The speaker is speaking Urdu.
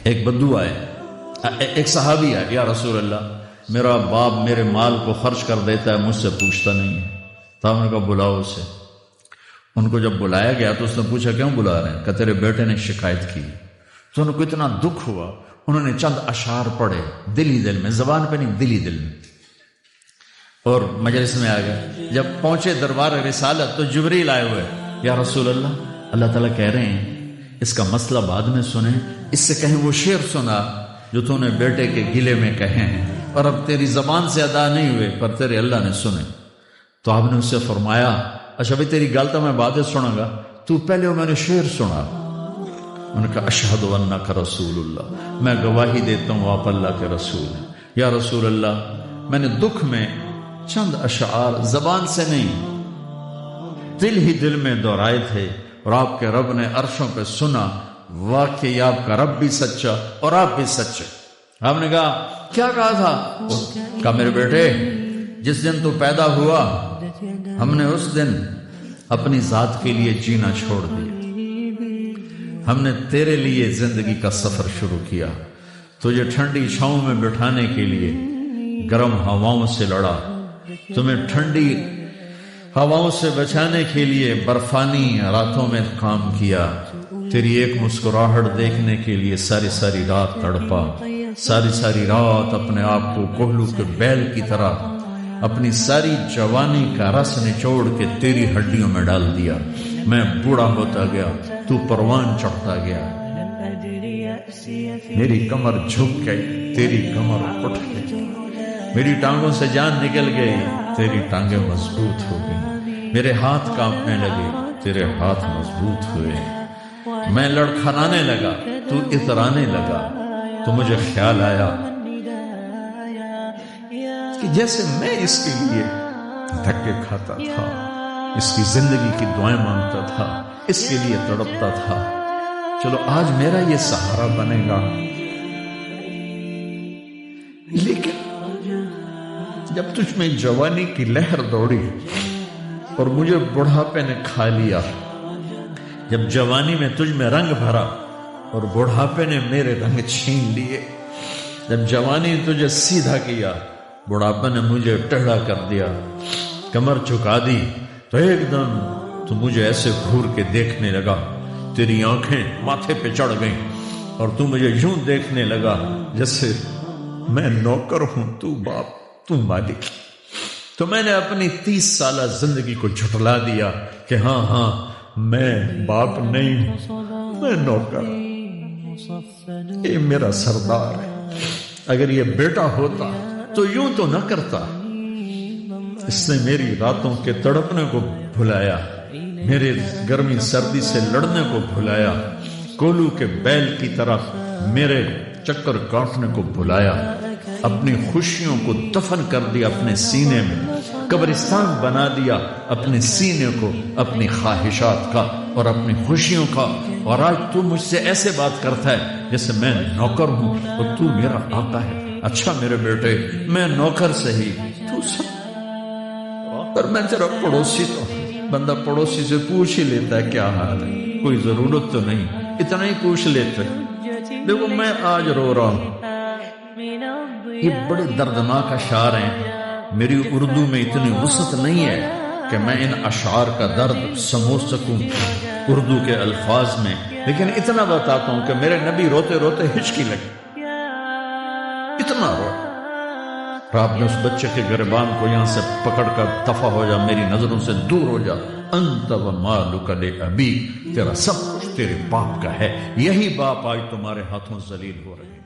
ایک بدو آئے، ایک صحابی ہے، یا رسول اللہ میرا باپ میرے مال کو خرچ کر دیتا ہے، مجھ سے پوچھتا نہیں ہے۔ تو ہم نے کہا بلاؤ اسے۔ ان کو جب بلایا گیا تو اس نے پوچھا کیوں بلا رہے ہیں؟ کہ تیرے بیٹے نے شکایت کی۔ تو ان کو اتنا دکھ ہوا، انہوں نے چند اشعار پڑھے دلی دل میں، زبان پہ نہیں دلی دل میں، اور مجلس میں آ گئے۔ جب پہنچے دربار رسالت تو جبریل آئے ہوئے، یا رسول اللہ تعالیٰ کہہ رہے ہیں اس کا مسئلہ بعد میں سنیں، اس سے کہیں وہ شعر سنا جو تو نے بیٹے کے گلے میں کہے ہیں، اور اب تیری زبان سے ادا نہیں ہوئے پر تیرے اللہ نے سنے۔ تو آپ نے اس سے فرمایا اچھا بھائی تیری گل تو میں بعد سنوں گا، تو پہلے وہ میں نے شعر سنا۔ انہوں نے کہا اشہد انک رسول اللہ، میں گواہی دیتا ہوں آپ اللہ کے رسول ہیں۔ یا رسول اللہ میں نے دکھ میں چند اشعار زبان سے نہیں دل ہی دل میں دہرائے تھے، اور آپ کے رب نے عرشوں پہ سنا، واقعی آپ کا رب بھی سچا اور آپ بھی سچے۔ آپ نے کہا کیا کہا تھا؟ کہا میرے بیٹے جس دن تو پیدا ہوا ہم نے اس دن اپنی ذات کے لیے جینا چھوڑ دیا، ہم نے تیرے لیے زندگی کا سفر شروع کیا، تجھے ٹھنڈی چھاؤں میں بٹھانے کے لیے گرم ہواؤں سے لڑا، تمہیں ٹھنڈی ہواؤں سے بچانے کے لیے برفانی راتوں میں کام کیا، تیری ایک مسکراہٹ دیکھنے کے لیے ساری رات تڑپا، ساری رات اپنے آپ کو کوہلو کے بیل کی طرح اپنی ساری جوانی کا رس نچوڑ کے تیری ہڈیوں میں ڈال دیا، میں بوڑھا ہوتا گیا، تو پروان چڑھتا گیا، میری کمر جھک گئی، تیری کمر اٹھ گئی، میری ٹانگوں سے جان نکل گئی، تیری ٹانگیں مضبوط ہو گئی، میرے ہاتھ کانپنے لگے، تیرے ہاتھ مضبوط ہوئے، میں لڑکھڑانے لگا، تو اترانے لگا، تو مجھے خیال آیا کہ جیسے میں اس کے لیے دھکے کھاتا تھا، اس کی زندگی کی دعائیں مانگتا تھا، اس کے لیے تڑپتا تھا، چلو آج میرا یہ سہارا بنے گا۔ لیکن جب تجھ میں جوانی کی لہر دوڑی اور مجھے بڑھاپے نے کھا لیا، جب جوانی میں تجھ میں رنگ بھرا اور بڑھاپے نے میرے رنگ چھین لیے، جب جوانی تجھے سیدھا کیا بڑھاپے نے مجھے ٹیڑھا کر دیا، کمر چکا دی، تو ایک دم تو مجھے ایسے گھور کے دیکھنے لگا، تیری آنکھیں ماتھے پہ چڑھ گئیں اور تو مجھے یوں دیکھنے لگا جیسے میں نوکر ہوں تو باپ تو مالک۔ تو میں نے اپنی 30 سالہ زندگی کو جھٹلا دیا کہ ہاں میں باپ نہیں ہوں، میں نوکر، یہ میرا سردار ہے، اگر یہ بیٹا ہوتا تو یوں تو نہ کرتا، اس نے میری راتوں کے تڑپنے کو بھلایا، میرے گرمی سردی سے لڑنے کو بھلایا، کولو کے بیل کی طرح میرے چکر کاٹنے کو بھلایا، اپنی خوشیوں کو دفن کر دیا اپنے سینے میں، قبرستان بنا دیا اپنے سینے کو، اپنی خواہشات کا اور اپنی خوشیوں کا، اور آج تو مجھ سے ایسے بات کرتا ہے جیسے میں نوکر ہوں اور تو میرا آقا ہے۔ اچھا میرے بیٹے میں نوکر سہی، تو سب، پر میں تیرا پڑوسی تو ہوں، بندہ پڑوسی سے پوچھ ہی لیتا ہے کیا حال ہے، کوئی ضرورت تو نہیں، اتنا ہی پوچھ لیتے۔ دیکھو میں آج رو رہا ہوں، یہ بڑے دردناک اشعار ہیں، میری اردو میں اتنی وسعت نہیں ہے کہ میں ان اشعار کا درد سمجھ سکوں اردو کے الفاظ میں، لیکن اتنا بتاتا ہوں کہ میرے نبی روتے روتے ہچکی لگی، اتنا رو، رات میں اس بچے کے گریبان کو یہاں سے پکڑ کر دفع ہو جا، میری نظروں سے دور ہو جا، انت و مالک لابیک، تیرا سب کچھ تیرے باپ کا ہے، یہی باپ آج تمہارے ہاتھوں ذلیل ہو رہے ہیں۔